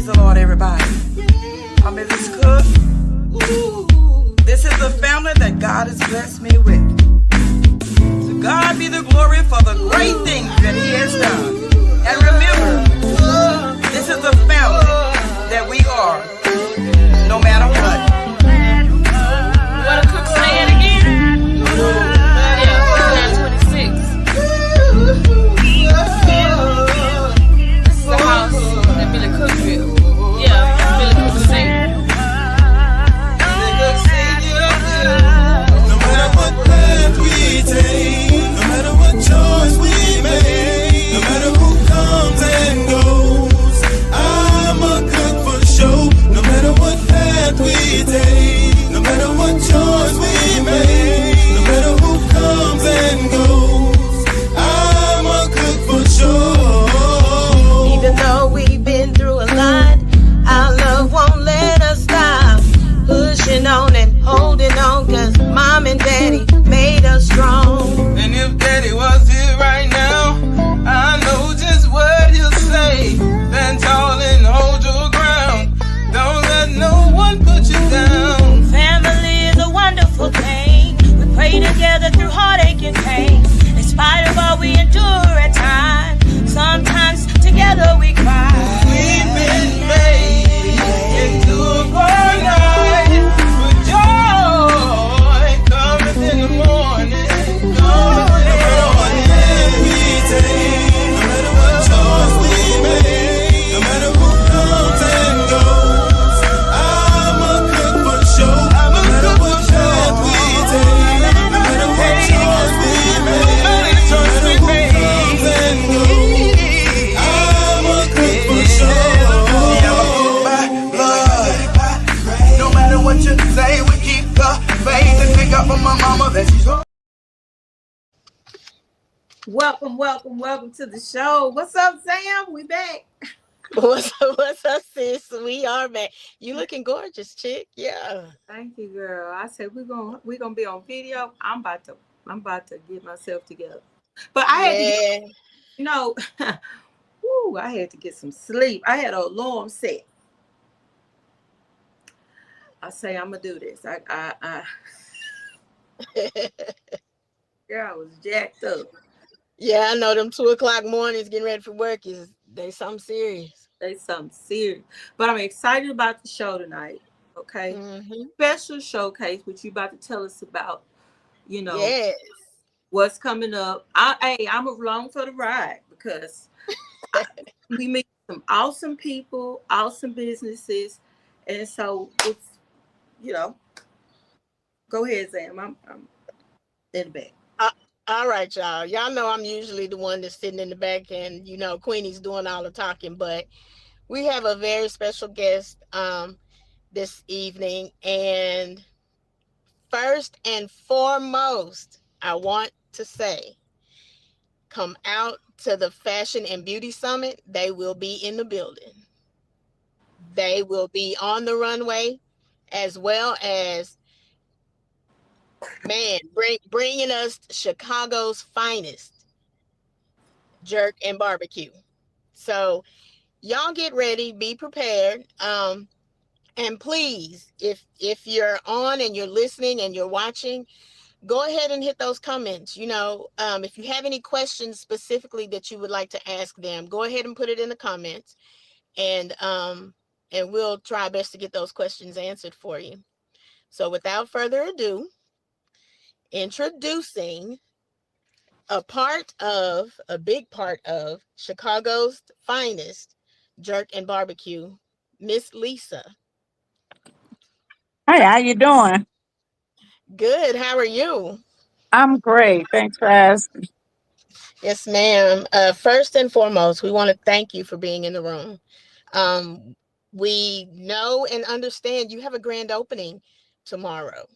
Praise the Lord, everybody. I'm Mrs. Cook. This is the family that God has blessed me with. To God be the glory for the great things that He has done. And remember, this is the family that we are, no matter what. What a Cook say it again? Yeah, 26. This is the house that Billy Cook built. Yeah, Billy Cook say. No matter what path we take, no matter what choice we make, no matter who comes and goes, I'm a cook for show. No matter what path we take, no matter what choice we make, no matter who comes and goes, I'm a cook for show. Even though we've been through a lot, our love won't let us stop. Pushing on and holding on, cause mom and daddy made us strong. And if daddy was here right now, I know just what he'll say. Stand tall and hold your ground. Don't let no one put you down. Family is a wonderful thing. We pray together through heartache and pain. In spite of all we endure at times, sometimes together we cry. We've been made into a paradise with joy coming in the morning. No matter what path we take, no matter what choice we make, no matter who comes and goes, I'm a cook for show. No matter what path we take, no matter what choice we make, no matter who comes and goes, I'm a cook for show. No matter what you say, we keep the faith and pick up on my mama that she's home. Welcome to the show. What's up, Sam? We back. What's up, sis? We are back. You looking gorgeous, chick. Yeah. Thank you, girl. I said we're gonna be on video. I'm about to get myself together. But I had to get, I had to get some sleep. I had an alarm set. I say I'm gonna do this. Girl, I was jacked up. Yeah, I know them 2:00 mornings getting ready for work they something serious. They something serious. But I'm excited about the show tonight. Okay. Special showcase, which you about to tell us about, Yes. what's coming up. I'm along for the ride because we meet some awesome people, awesome businesses, and so it's go ahead, Sam. I'm in the back. All right, y'all. Y'all know I'm usually the one that's sitting in the back and, Queenie's doing all the talking, but we have a very special guest this evening. And first and foremost, I want to say, come out to the Fashion and Beauty Summit. They will be in the building. They will be on the runway, as well as bringing us Chicago's finest jerk and barbecue. So y'all get ready, be prepared. And please, if you're on and you're listening and you're watching, go ahead and hit those comments. If you have any questions specifically that you would like to ask them, go ahead and put it in the comments, and we'll try our best to get those questions answered for you. So without further ado, introducing a big part of Chicago's finest jerk and barbecue, Miss Lisa. Hey, how you doing? Good. How are you? I'm great. Thanks for asking. Yes, ma'am. First and foremost, we want to thank you for being in the room. We know and understand you have a grand opening tomorrow.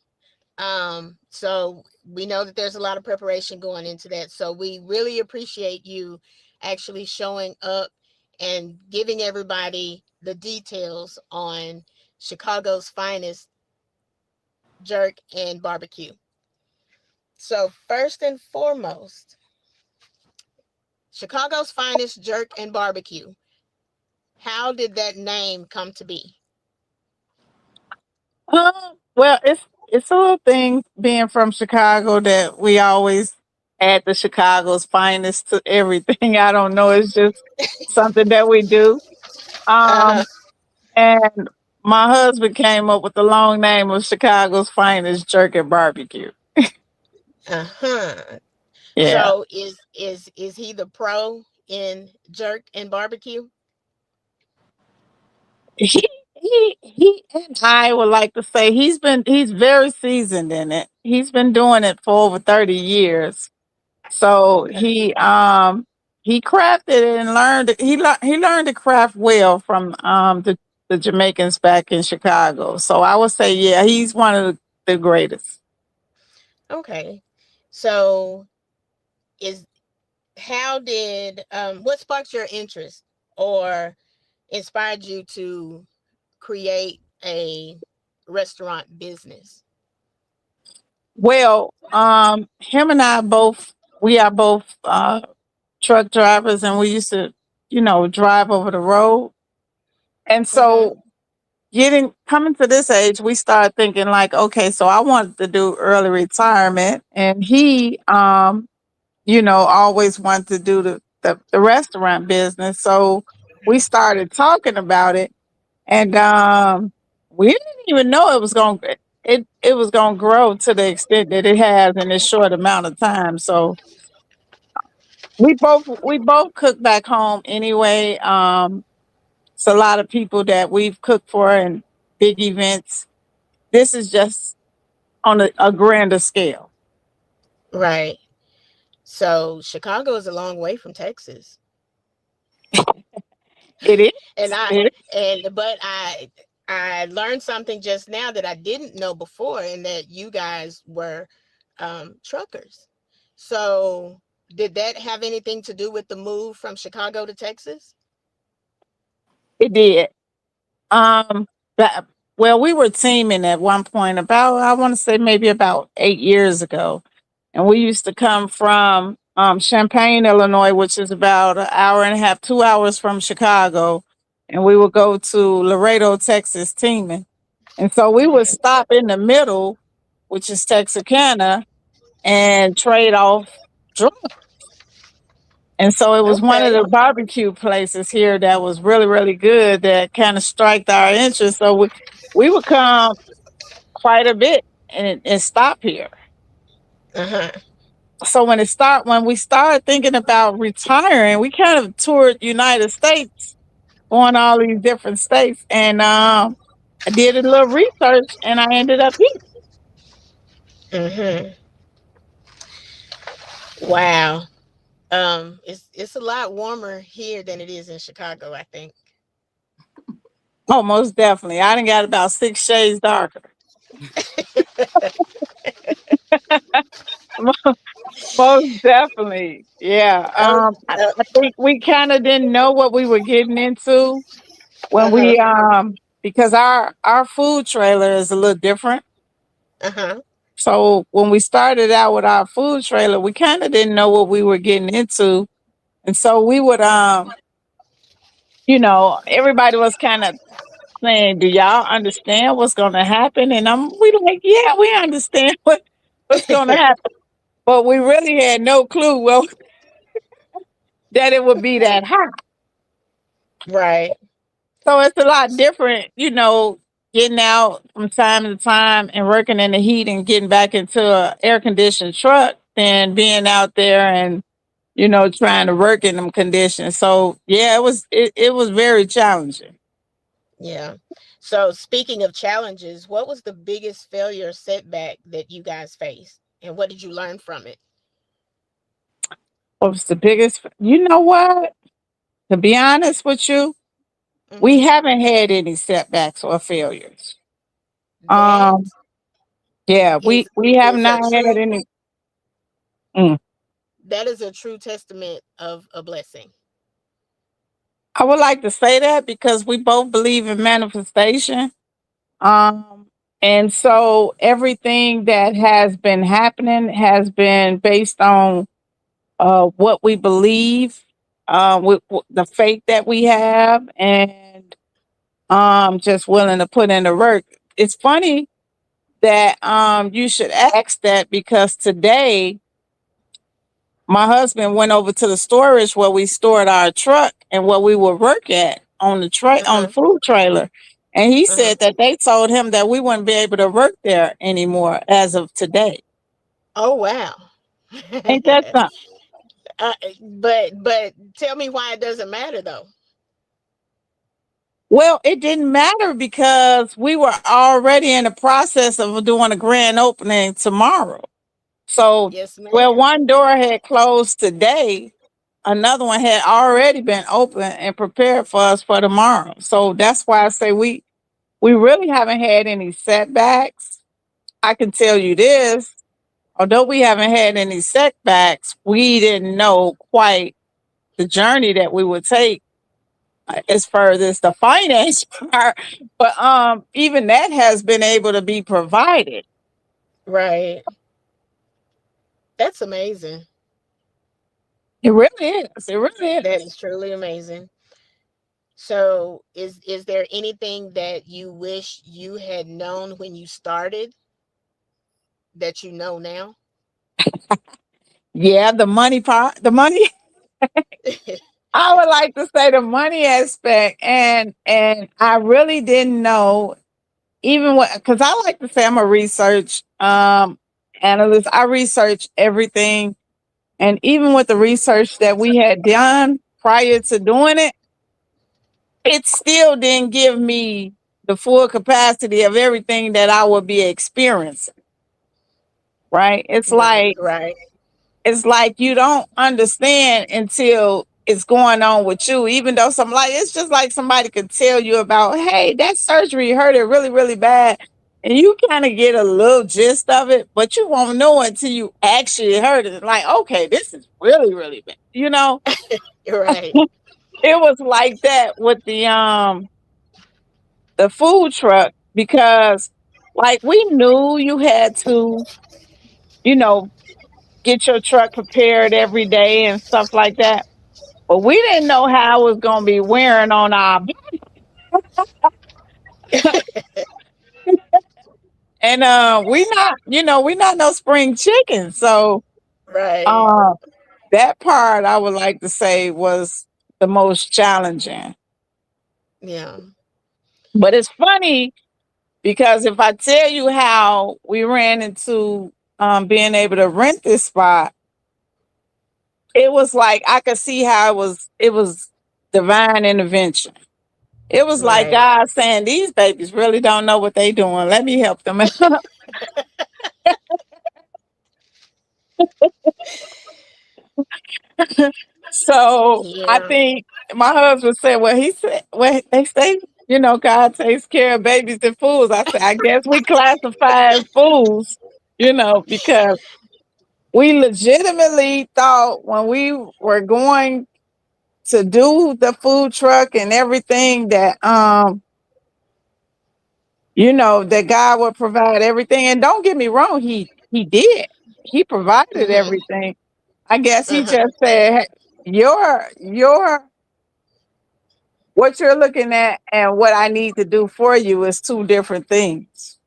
So we know that there's a lot of preparation going into that. So we really appreciate you actually showing up and giving everybody the details on Chicago's finest jerk and barbecue. So first and foremost, Chicago's finest jerk and barbecue. How did that name come to be? Well, it's a little thing being from Chicago that we always add the Chicago's finest to everything. I don't know. It's just something that we do. Uh-huh. Um, and my husband came up with the long name of Chicago's finest jerky barbecue. Uh-huh. Yeah. So is he the pro in jerk and barbecue? He he and I would like to say he's very seasoned in it. He's been doing it for over 30 years. So he crafted it and learned he learned to craft well from the Jamaicans back in Chicago. So I would say yeah, he's one of the greatest. Okay. So is how did what sparked your interest or inspired you to create a restaurant business? Well, him and I both we are both truck drivers and we used to, drive over the road. And Mm-hmm. so getting coming to this age, we started thinking like, okay, so I wanted to do early retirement and he always wanted to do the restaurant business. So we started talking about it and we didn't even know it was gonna grow to the extent that it has in this short amount of time. So we both cook back home anyway. It's a lot of people that we've cooked for and big events. This is just on a grander scale. Right. So Chicago is a long way from Texas. It And is. I It and but I learned something just now that I didn't know before, and that you guys were truckers. So did that have anything to do with the move from Chicago to Texas? it did. Um, that, well, we were teaming at one point about I want to say maybe about 8 years ago, and we used to come from Champaign, Illinois, which is about an hour and a half, 2 hours from Chicago, and we would go to Laredo, Texas, teaming, and so we would Mhm. stop in the middle, which is Texarkana, and trade off drugs. And so it was one of Okay. the barbecue places here that was really, really good that kind of striked our interest. So we would come quite a bit and stop here. Uh-huh. So when we started thinking about retiring, we kind of toured United States, going all these different states, and I did a little research, and I ended up here. Mhm. Wow. It's a lot warmer here than it is in Chicago, I think. Oh, most definitely. I done got about 6 shades darker. Most definitely. Yeah. Oh, I think we kind of didn't know what we were getting into when uh-huh. we because our food trailer is a little different. Uh-huh. So when we started out with our food trailer, we kind of didn't know what we were getting into. And so we would everybody was kind of saying, "Do y'all understand what's going to happen?" And we like, "Yeah, we understand what's going to happen." But we really had no clue that it would be that hot. Right. So it's a lot different, getting out from time to time and working in the heat and getting back into a air conditioned truck than being out there and, trying to work in them conditions. So yeah, it was very challenging. Yeah. So speaking of challenges, what was the biggest failure or setback that you guys faced? And what did you learn from it? What was the biggest what? To be honest with you, we Mm-hmm. haven't had any setbacks or failures. That Um, yeah, we is we have is a not had true any. mm, that is a true testament of a blessing. I would like to say that because we both believe in manifestation. Um, and so everything that has been happening has been based on what we believe. with the faith that we have, and just willing to put in the work. It's funny that you should ask that, because today my husband went over to the storage where we stored our truck and where we would work at on on the Uh-huh. food trailer. And he Uh-huh. said that they told him that we wouldn't be able to work there anymore as of today. Oh wow. Ain't that something? But tell me why it doesn't matter though. Well, it didn't matter because we were already in the process of doing a grand opening tomorrow. So, Yes, well, ma'am. one door had closed today, another one had already been open and prepared for us for tomorrow. So that's why I say we really haven't had any setbacks. I can tell you this, although we haven't had any setbacks, we didn't know quite the journey that we would take as far as the finance part. But even that has been able to be provided. Right. That's amazing. It really is. It really That is. is truly amazing. So, is there anything that you wish you had known when you started that you know now? Yeah, the money part, the money. I would like to say the money aspect, and I really didn't know, even what, because I like to say I'm a research analyst. I research everything, and even with the research that we had done prior to doing it, it still didn't give me the full capacity of everything that I would be experiencing. Right? Right, right. It's like you don't understand until it's going on with you. Even though some, like, it's just like somebody could tell you about, hey, that surgery hurt it really, really bad. And you kind of get a little gist of it, but you won't know until you actually heard it. Like, okay, this is really, really bad. You're right. It was like that with the food truck, because like we knew you had to, you know, get your truck prepared every day and stuff like that. But we didn't know how it was gonna be wearing on our and we not no spring chicken. So Right. uh that part I would like to say was the most challenging. Yeah. But it's funny because if I tell you how we ran into being able to rent this spot, it was like I could see how it was divine intervention. It was like Right. God saying, these babies really don't know what they doing. Let me help them. So I Yeah. think my husband said, well, he said, well, they say, God takes care of babies and fools. I said, I guess we classify as fools, because we legitimately thought when we were going to do the food truck and everything that that God would provide everything. And don't get me wrong, he did. He provided Hmm. everything. I guess he Uh-huh. just said, "Hey, your what you're looking at and what I need to do for you is two different things."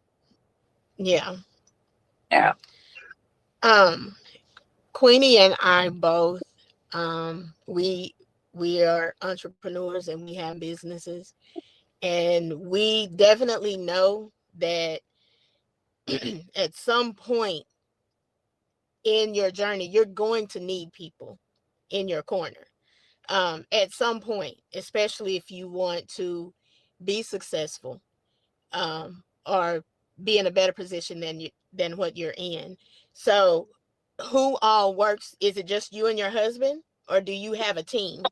Yeah. Yeah. Um, Queenie and I both, we are entrepreneurs and we have businesses, and we definitely know that at some point in your journey, you're going to need people in your corner. At some point, especially if you want to be successful, or be in a better position than what you're in. So, who all works? Is it just you and your husband, or do you have a team?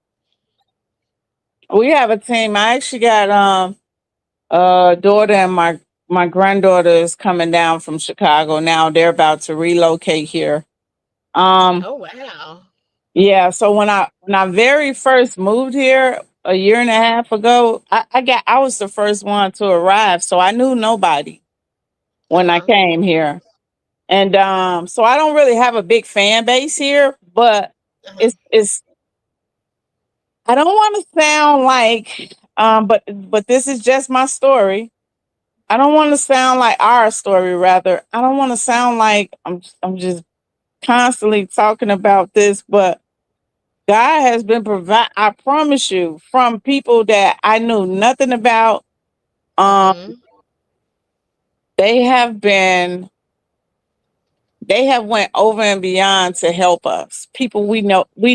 We have a team. I actually got a daughter, and my granddaughter is coming down from Chicago now. They're about to relocate here. Um Oh wow. Yeah, so when I very first moved here a year and a half ago, I was the first one to arrive, so I knew nobody Uh when I huh. came here. And so I don't really have a big fan base here, but Uh huh. it's I don't want to sound like, but this is just my story. I don't want to sound like our story. Rather, I don't want to sound like I'm just constantly talking about this, but God has been provide. I promise you, from people that I knew nothing about. Um, Mm-hmm. they have been. They have went over and beyond to help us. People we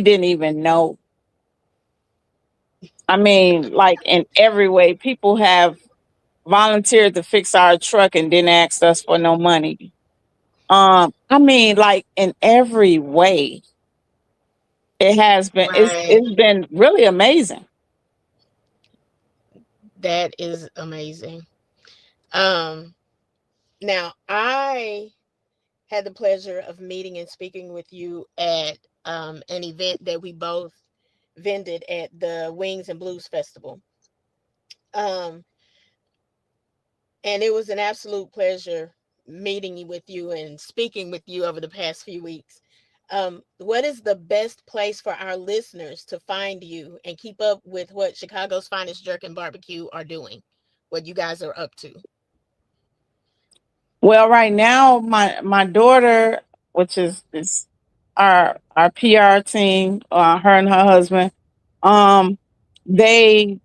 didn't even know. I mean, like in every way, people have volunteered to fix our truck and didn't ask us for no money. I mean, like in every way, it has been. Right. It's been really amazing. That is amazing. Um, Now I had the pleasure of meeting and speaking with you at an event that we both vended at the Wings and Blues Festival. Um, and it was an absolute pleasure meeting with you and speaking with you over the past few weeks. What is the best place for our listeners to find you and keep up with what Chicago's Finest Jerk and Barbecue are doing, what you guys are up to? Well, right now, my daughter, which is our PR team, her and her husband, um, they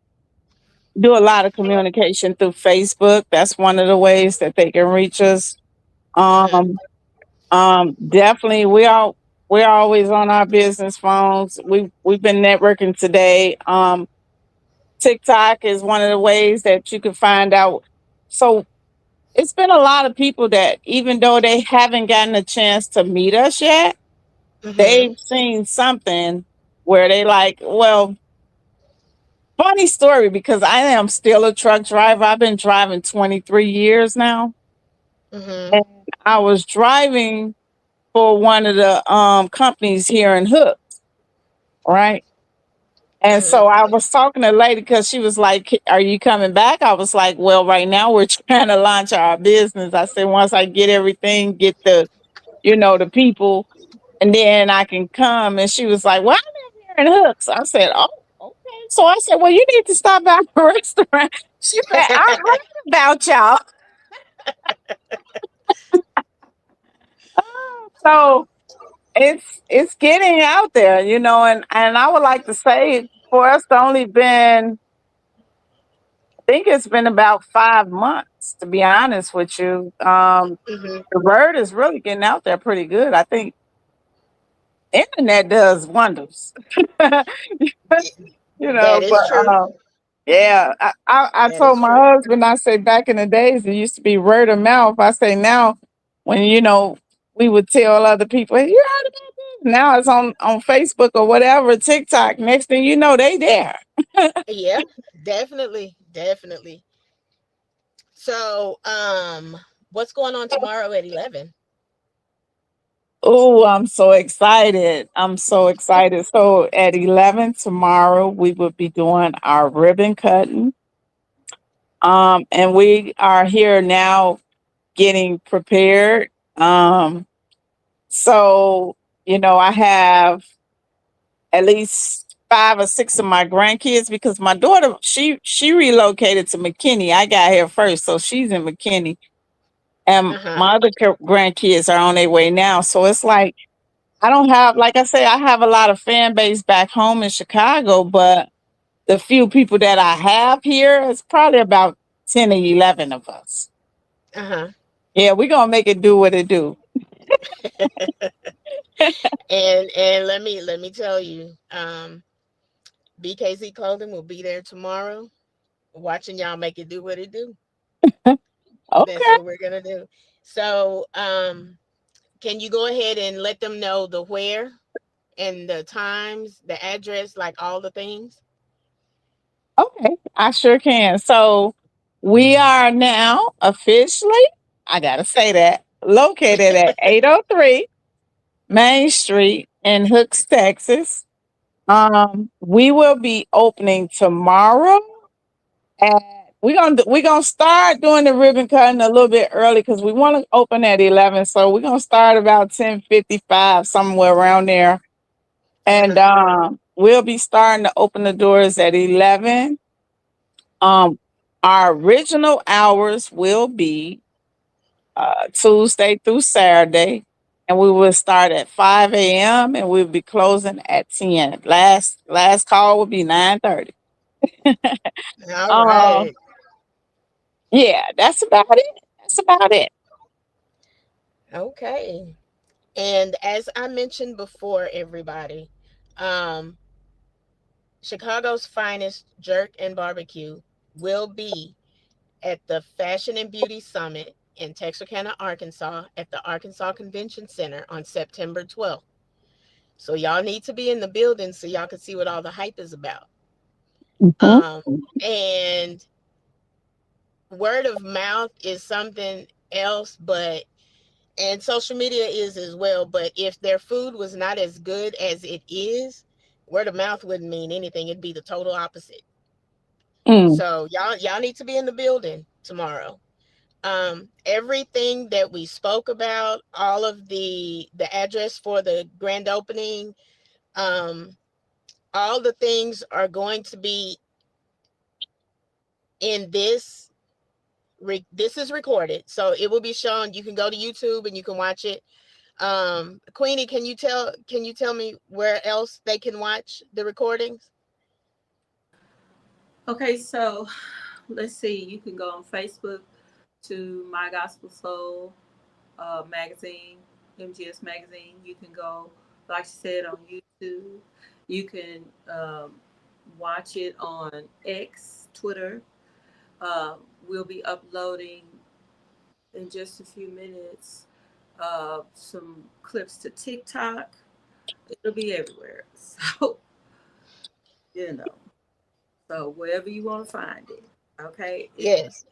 do a lot of communication through Facebook. That's one of the ways that they can reach us. Uh-huh. Um, definitely, we're always on our business phones. We've been networking today. TikTok is one of the ways that you can find out. So it's been a lot of people that, even though they haven't gotten a chance to meet us yet, Mm-hmm. they've seen something where they like, well, funny story because I am still a truck driver. I've been driving 23 years now. Mm-hmm. And I was driving for one of the companies here in Hook, right? And Mm-hmm. so I was talking to a lady because she was like, "Are you coming back?" I was like, "Well, right now we're trying to launch our business." I said, "Once I get everything, get the people, and then I can come." And she was like, "Well, I'm here in Hooks." I said, "Oh, okay." So I said, "Well, you need to stop by the restaurant." She said, "I heard about y'all." So it's getting out there, and I would like to say for us to only been, I think it's been about 5 months, to be honest with you. Mm-hmm. The word is really getting out there pretty good. I think internet does wonders. That But is true. yeah, I That is told my true. husband, I say back in the days it used to be word of mouth. I say now when we would tell other people, "Hey, you heard about this?" Now it's on Facebook or whatever, TikTok. Next thing you know, they there. Yeah, definitely, definitely. So, what's going on tomorrow at 11? Oh, I'm so excited. I'm so excited. So at 11 tomorrow, we will be doing our ribbon cutting. And we are here now getting prepared. So, I have at least 5 or 6 of my grandkids because my daughter, she relocated to McKinney. I got here first, so she's in McKinney. And Uh-huh. my other grandkids are on their way now. So it's like I don't have, like I say, I have a lot of fan base back home in Chicago, but the few people that I have here is probably about 10 or 11 of us. Uh-huh. Yeah, we're gonna make it do what it do. And let me tell you, BKZ Clothing will be there tomorrow watching y'all make it do what it do. That's Okay. what we're gonna do. So, can you go ahead and let them know the where and the times, the address, like all the things? Okay. I sure can. So we are now officially, I gotta say that, located at 803 Main Street in Hooks, Texas. We will be opening tomorrow. And we're gonna start doing the ribbon cutting a little bit early because we want to open at 11. So we're gonna start about 10:55, somewhere around there. And Uh-huh. we'll be starting to open the doors at 11. Um, our original hours will be Tuesday through Saturday, and we will start at 5 a.m. and we'll be closing at 10. Last call will be 9:30. All Um, right. yeah, that's about it. That's about it. Okay. And as I mentioned before, everybody, um, Chicago's finest jerk and barbecue will be at the Fashion and Beauty Summit in Texarkana, Arkansas, at the Arkansas Convention Center on September 12th. So y'all need to be in the building so y'all can see what all the hype is about. Mhm. Um, and word of mouth is something else, but and social media is as well. But if their food was not as good as it is, word of mouth wouldn't mean anything. It'd be the total opposite. Mm. So y'all need to be in the building tomorrow. Everything that we spoke about, all of the address for the grand opening, um, all the things are going to be in this. This is recorded, so it will be shown. You can go to YouTube and you can watch it. Queenie, can you tell me where else they can watch the recordings? Okay, so let's see. You can go on Facebook to My Gospel Soul magazine, MGS magazine. You can go, like she said, on YouTube. You can watch it on X, Twitter. We'll be uploading in just a few minutes some clips to TikTok. It'll be everywhere. So, you know, so wherever you want to find it. Okay. Yes.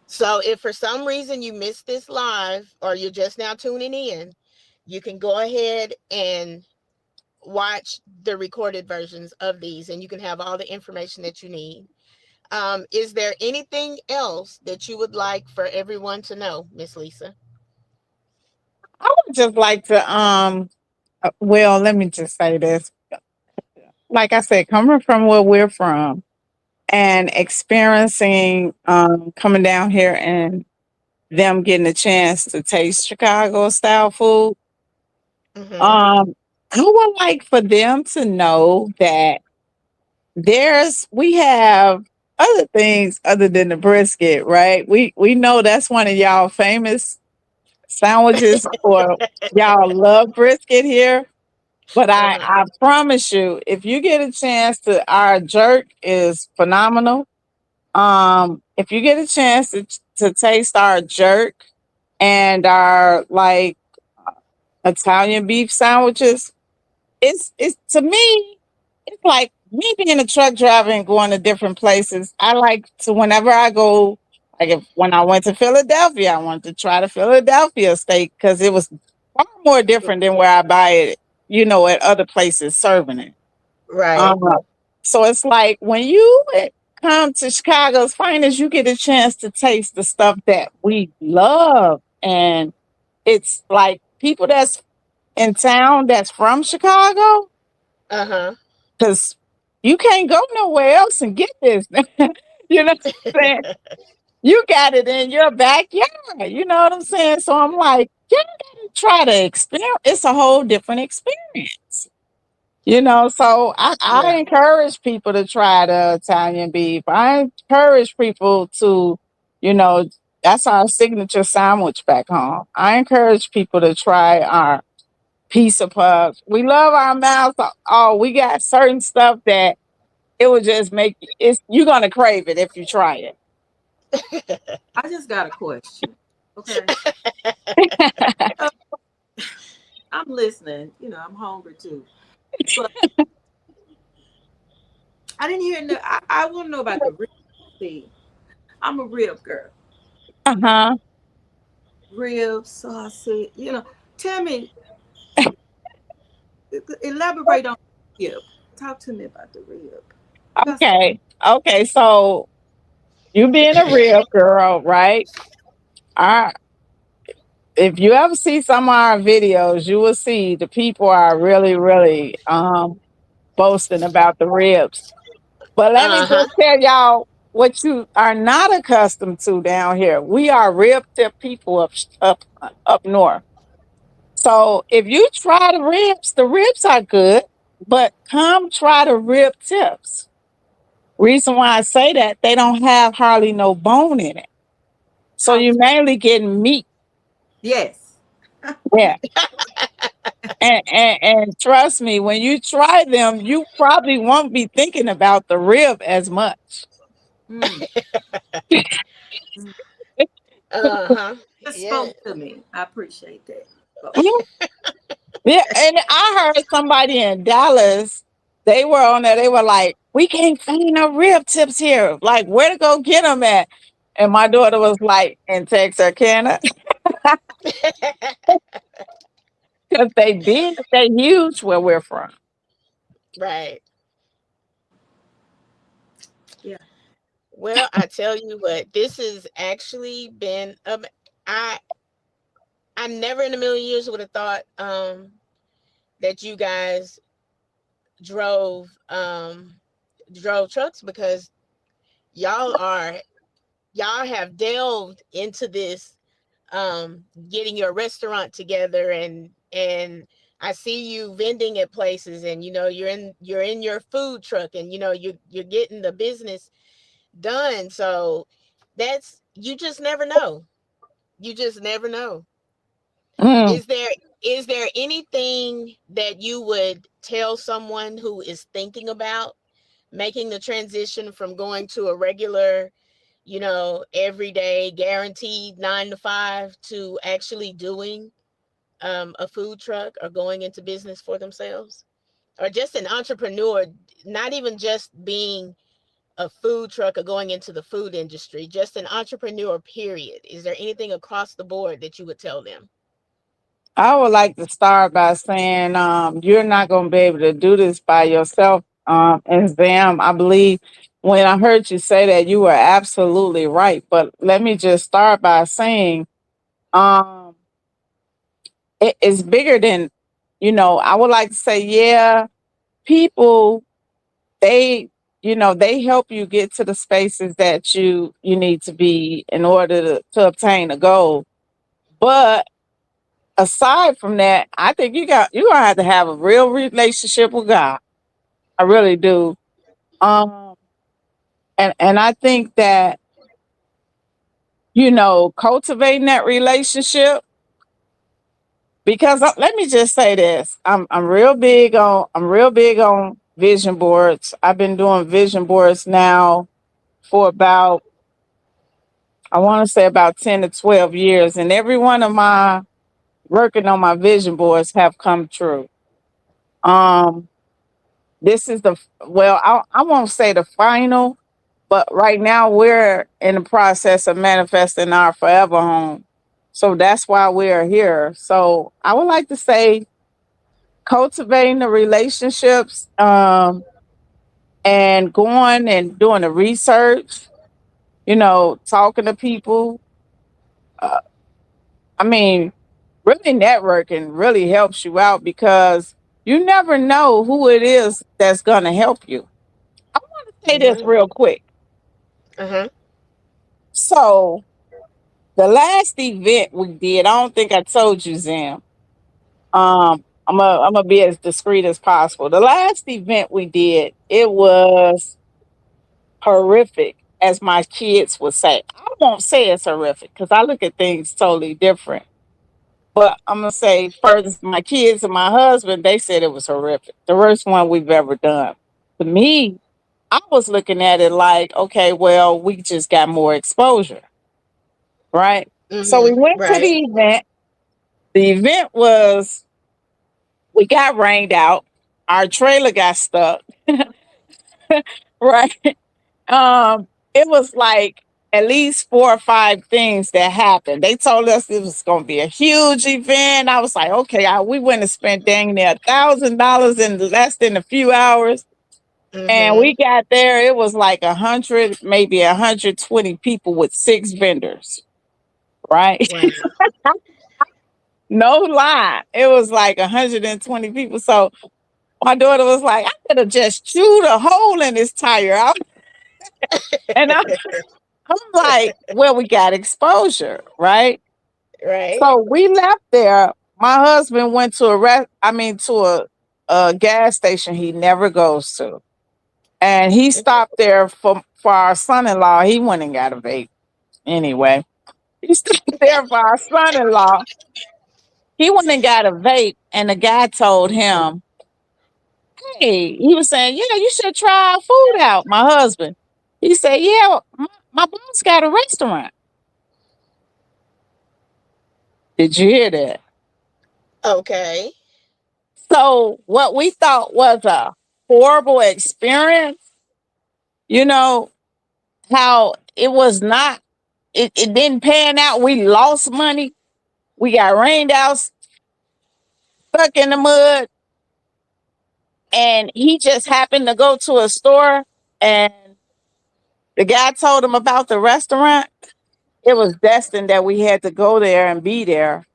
So if for some reason you missed this live or you're just now tuning in, you can go ahead and watch the recorded versions of these and you can have all the information that you need. Is there anything else that you would like for everyone to know, Miss Lisa? I would just like to well, let me just say this. Like I said, coming from where we're from and experiencing coming down here and them getting a chance to taste Chicago style food, Mm-hmm. I would like for them to know that we have other things other than the brisket, right? We know that's one of y'all famous sandwiches, or y'all love brisket here. But Uh-huh. I promise you, if you get a chance to, our jerk is phenomenal. If you get a chance to taste our jerk and our like Italian beef sandwiches, it's to me, it's like me being a truck driver and going to different places. I like to, whenever I go, like if when I went to Philadelphia, I wanted to try the Philadelphia steak because it was far more different than where I buy it, at other places serving it. Right. Um, so it's like when you come to Chicago's finest, you get a chance to taste the stuff that we love. And it's like people that's in town that's from Chicago, Uh-huh. because you can't go nowhere else and get this. You know what I'm saying? You got it in your backyard. You know what I'm saying? So I'm like, you gotta try to experience. It's a whole different experience. So I Yeah. encourage people to try the Italian beef. I encourage people to, you know, that's our signature sandwich back home. I encourage people to try our pizza puffs. We love our mouths. Oh, we got certain stuff that it would just make you're gonna crave it if you try it. I just got a question. Okay. Uh, I'm listening. I'm hungry too. But I didn't hear no, I want to know about the rib. See, I'm a rib girl. Uh-huh. Rib, sausage, tell me, elaborate on the rib. Talk to me about the rib. Because Okay. Okay. So you being a real girl, right? Our if you ever see some of our videos, you will see the people are really, really boasting about the ribs. But let me Uh-huh. just tell y'all what you are not accustomed to down here. We are rib tip people up north. So if you try the ribs are good, but come try the rib tips. Reason why I say that, they don't have hardly no bone in it. So Talk you to me. mainly getting meat. Yes. Yeah. And trust me, when you try them, you probably won't be thinking about the rib as much. Mm. Mm. Uh-huh. Just Yeah. spoke to me. I appreciate that. But Mhm. Yeah, and I heard somebody in Dallas, they were on there, they were like, we can't find no rib tips here. Like, where to go get them at? And my daughter was like, in Texarkana, because they big, they huge where we're from. Right. yeah. Well, I tell you what, this has actually been I I never in a million years would have thought that you guys drove drove trucks, because y'all are y'all have delved into this, getting your restaurant together, and I see you vending at places, and you're in your food truck, and you're getting the business done. So that's, you just never know. You just never know. Mm, Is there anything that you would tell someone who is thinking about making the transition from going to a regular, everyday guaranteed 9 to 5, to actually doing a food truck, or going into business for themselves, or just an entrepreneur, not even just being a food truck or going into the food industry, just an entrepreneur, period? Is there anything across the board that you would tell them? I would like to start by saying you're not going to be able to do this by yourself. And Zam, I believe when I heard you say that, you were absolutely right. But let me just start by saying um, it's bigger than, I would like to say, yeah, people, they, they help you get to the spaces that you need to be in order to obtain a goal. But aside from that, I think you gonna have to have a real relationship with God. I really do. Um, and I think that cultivating that relationship, because let me just say this: I'm real big on vision boards. I've been doing vision boards now for about, I want to say, about 10 to 12 years, and every one of my working on my vision boards have come true. Um, This is well, I won't say the final, but right now we're in the process of manifesting our forever home. So that's why we're here. So I would like to say cultivating the relationships, and going and doing the research, talking to people. Uh, I mean, really networking really helps you out because you never know who it is that's going to help you. I want to say this Right. real quick. Uh-huh. So the last event we did, I don't think I told you, Zam. I'm gonna be as discreet as possible. The last event we did, it was horrific, as my kids would say. I won't say it's horrific because I look at things totally different. But I'm gonna say first, my kids and my husband, they said it was horrific. The worst one we've ever done. To me, I was looking at it like, okay, well, we just got more exposure, right? So we Mm-hmm. went to Right. the event. The event was, we got rained out. Our trailer got stuck, right? It was like at least 4 or 5 things that happened. They told us it was going to be a huge event. I was like, okay, we went and spent dang near $1,000 in less than a few hours. And Mm-hmm. we got there, it was like 100, maybe 120 people with 6 vendors, right? Wow. No lie. It was like 120 people. So my daughter was like, I could have just chewed a hole in this tire. And I'm like, well, we got exposure, right? Right. So we left there. My husband went to a gas station he never goes to. And he stopped there for our son-in-law. He went and got a vape anyway. He stopped there for our son-in-law. He went and got a vape, and the guy told him, hey, he was saying, yeah, you should try our food out, my husband. He said, yeah, my boss got a restaurant. Did you hear that? Okay. So, what we thought was a horrible experience, you know, how it was not, it didn't pan out. We lost money. We got rained out, stuck in the mud. And he just happened to go to a store and the guy told him about the restaurant. It was destined that we had to go there and be there.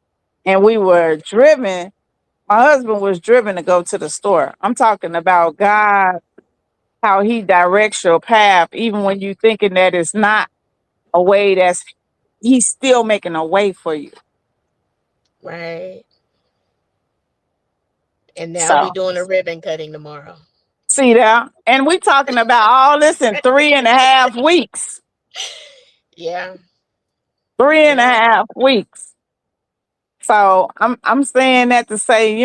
And we were driven. My husband was driven to go to the store. I'm talking about God, how he directs your path, even when you thinking that it's not a way he's still making a way for you. Right. And now we So doing a ribbon cutting tomorrow. see that? And we talking about all this in 3.5 weeks. Yeah. Three and a Yeah. half weeks. So I'm saying that to say,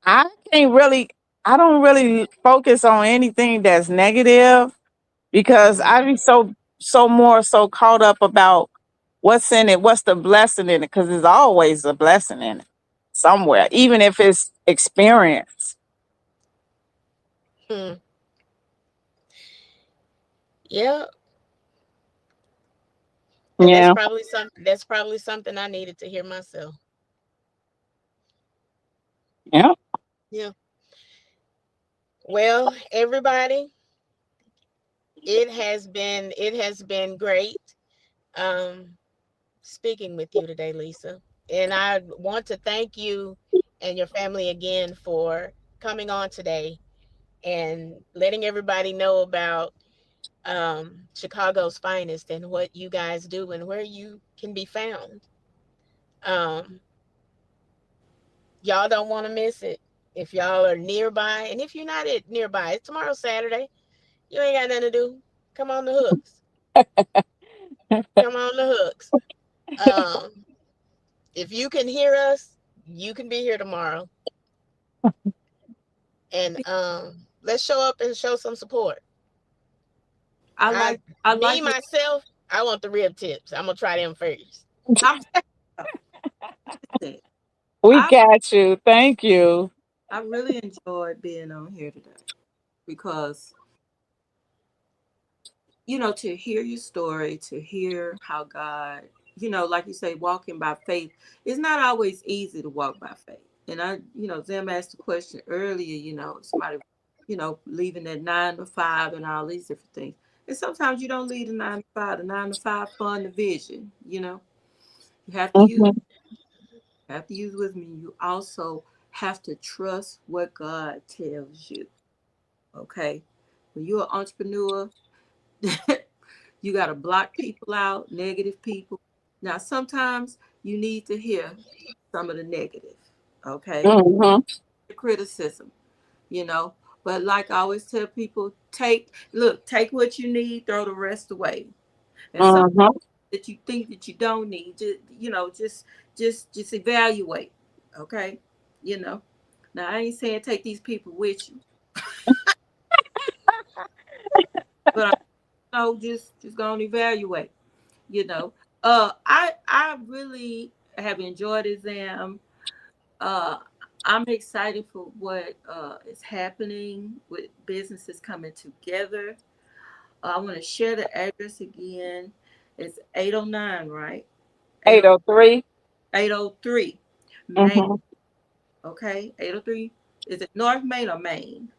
I can't really I don't really focus on anything that's negative because Mhm. I be so more so caught up about what's in it, what's the blessing in it, because there's always a blessing in it somewhere, even if it's experience. Hmm. Yeah. And Yeah. that's probably something I needed to hear myself. Yeah. Yeah. Well, everybody, it has been great um speaking with you today, Lisa. And I want to thank you and your family again for coming on today and letting everybody know about Chicago's finest and what you guys do and where you can be found. Um, y'all don't want to miss it. If y'all are nearby, and if you're not at nearby, it's tomorrow Saturday. You ain't got nothing to do. Come on the hooks. Come on the hooks. Um, if you can hear us, you can be here tomorrow. And let's show up and show some support. I I like I me like what myself, I want the rib tips. I'm gonna try them first. I'm saying. We I got you. Thank you. I really enjoyed being on here today because to hear your story, to hear how God, like you say, walking by faith, it's not always easy to walk by faith. And Zam asked the question earlier, somebody, leaving that 9 to 5 and all these different things. And sometimes you don't leave the 9 to 5. The 9 to 5 fund the vision. You Mhm. have to use with me. You also have to trust what God tells you. Okay. When you're an entrepreneur, you got to block people out, negative people. Now, sometimes you need to hear some of the negative, okay? Mhm. The criticism, you know. But like I always tell people, take what you need, throw the rest away. And some Mhm. that you think that you don't need, just evaluate, okay? You know. Now I ain't saying take these people with you, but just gonna evaluate. you know. I really have enjoyed exam. Uh, I'm excited for what is happening with businesses coming together. I want to share the address again. It's 809, right? 80 803. 803 Main. Mhm. Okay, 803. Is it North Main or Main?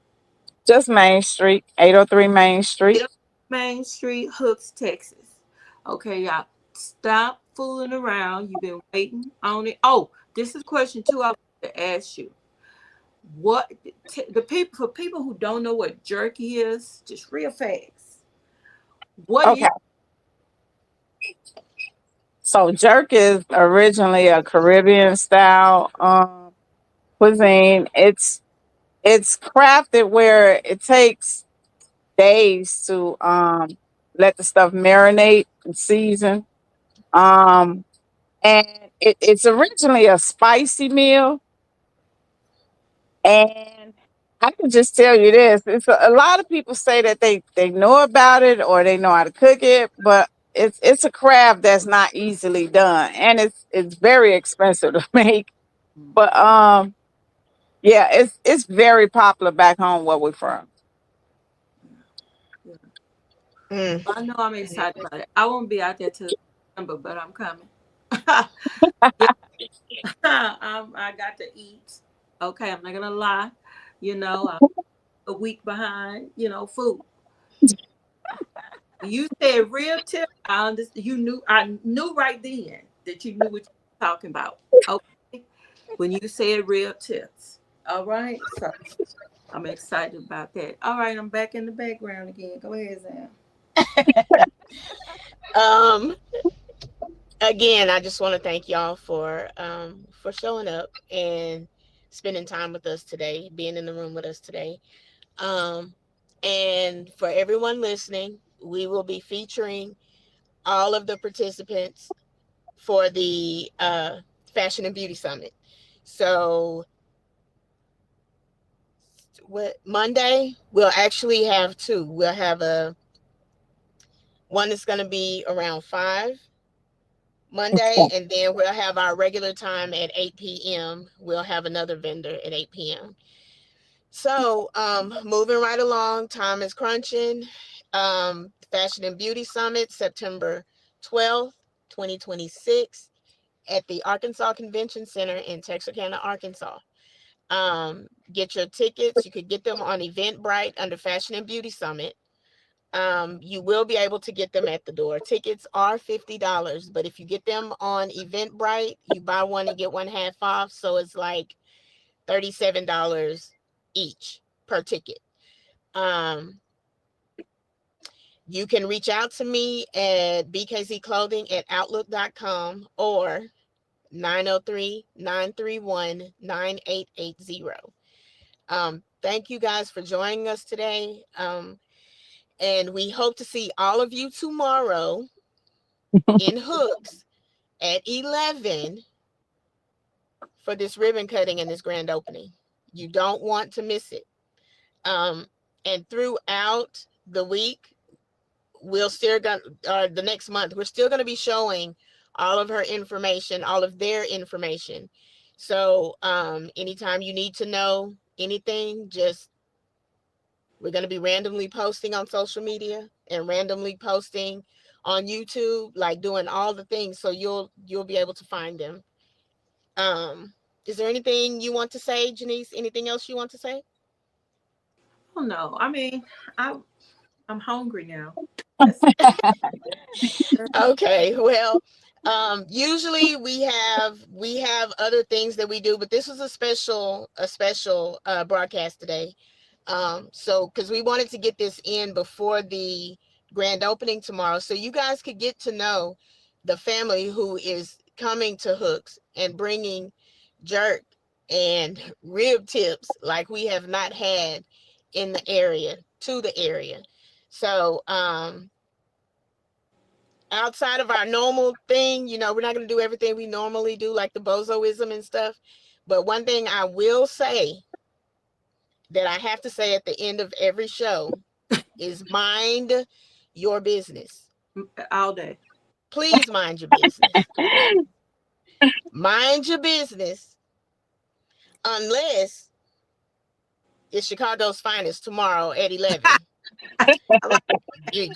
Just Main Street. 803 Main Street. 803 Main Street, Hooks, Texas. Okay, y'all. Stop fooling around. You've been waiting on it. Oh, this is question 2 I want to ask you. What the people for people who don't know what jerky is, just real fast. What Okay. is So jerk is originally a Caribbean style cuisine. It's crafted where it takes days to let the stuff marinate and season. Um and it's originally a spicy meal. And I can just tell you this: it's a lot of people say that they know about it or they know how to cook it, but it's a craft that's not easily done, and it's very expensive to make. But yeah, it's very popular back home where we're from. yeah. Mm. I know I'm excited about it. I won't be out there till December, but I'm coming. Yeah, I got to eat. Okay, I'm not gonna lie. I'm a week behind. Food. You said real tip. I understand. I knew right then that you knew what you were talking about. Okay, when you said real tips. All right. So I'm excited about that. All right, I'm back in the background again. Go ahead, Zam. Um, Again, I just want to thank y'all for showing up and spending time with us today, being in the room with us today. Um, and for everyone listening, we will be featuring all of the participants for the Fashion and Beauty Summit. So what Monday we'll actually have two. We'll have a one that's going to be around 5 Monday, and then we'll have our regular time at 8 p.m. We'll have another vendor at 8 p.m. So, moving right along, time is crunching. Fashion and Beauty Summit, September 12th, 2026, at the Arkansas Convention Center in Texarkana, Arkansas. Get your tickets. You could get them on Eventbrite under Fashion and Beauty Summit. You will be able to get them at the door. Tickets are $50, but if you get them on Eventbrite, you buy one and get one half off. So it's like $37 each per ticket. Um, you can reach out to me at bkzclothing@outlook.com or 903-931-9880. Thank you guys for joining us today. And we hope to see all of you tomorrow in Hooks at 11 for this ribbon cutting and this grand opening. You don't want to miss it. And throughout the week, we'll still the next month, we're still going to be showing all of her information, all of their information. So anytime you need to know anything, we're going to be randomly posting on social media and randomly posting on YouTube, like doing all the things. So you'll be able to find them. Is there anything you want to say, Janice? Anything else you want to say? Oh no, I mean, I'm hungry now. Okay, well, usually we have other things that we do, but this was a special broadcast today. So because we wanted to get this in before the grand opening tomorrow, so you guys could get to know the family who is coming to Hooks and bringing jerk and rib tips like we have not had in the area to the area. So outside of our normal thing, we're not going to do everything we normally do, like the bozoism and stuff. But one thing I will say that I have to say at the end of every show is mind your business. All day. Please mind your business. Mind your business unless it's Chicago's finest tomorrow at 11. You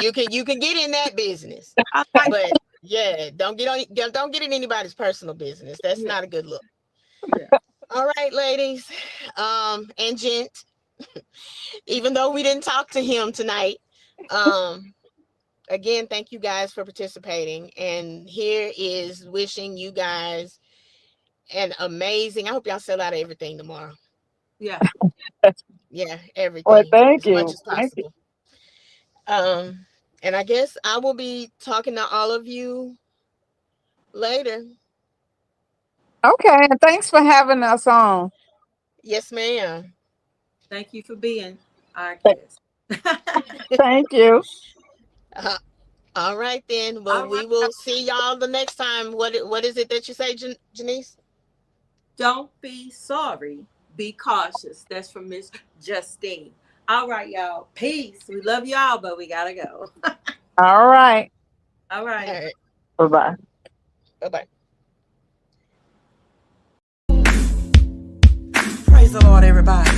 can get in that business. I like But yeah, don't get in anybody's personal business. That's yeah, not a good look. yeah. All right, ladies, and gent. Even though we didn't talk to him tonight, again, thank you guys for participating. And here is wishing you guys and amazing. I hope y'all sell out of everything tomorrow. Yeah. Yeah, Well, everything thank as much you. as Thank you. possible. And I guess I will be talking to all of you later. Okay, and thanks for having us on. Yes, ma'am. Thank you for being our guest. Thank you. Uh, all right then. Well, All we right. will see y'all the next time. What is it that you say, Janice? Don't be sorry. Be cautious. That's from Miss Justine. All right, y'all. Peace. We love y'all, but we gotta go. All right. All All right. right. Bye bye. Bye bye. Praise the Lord, everybody.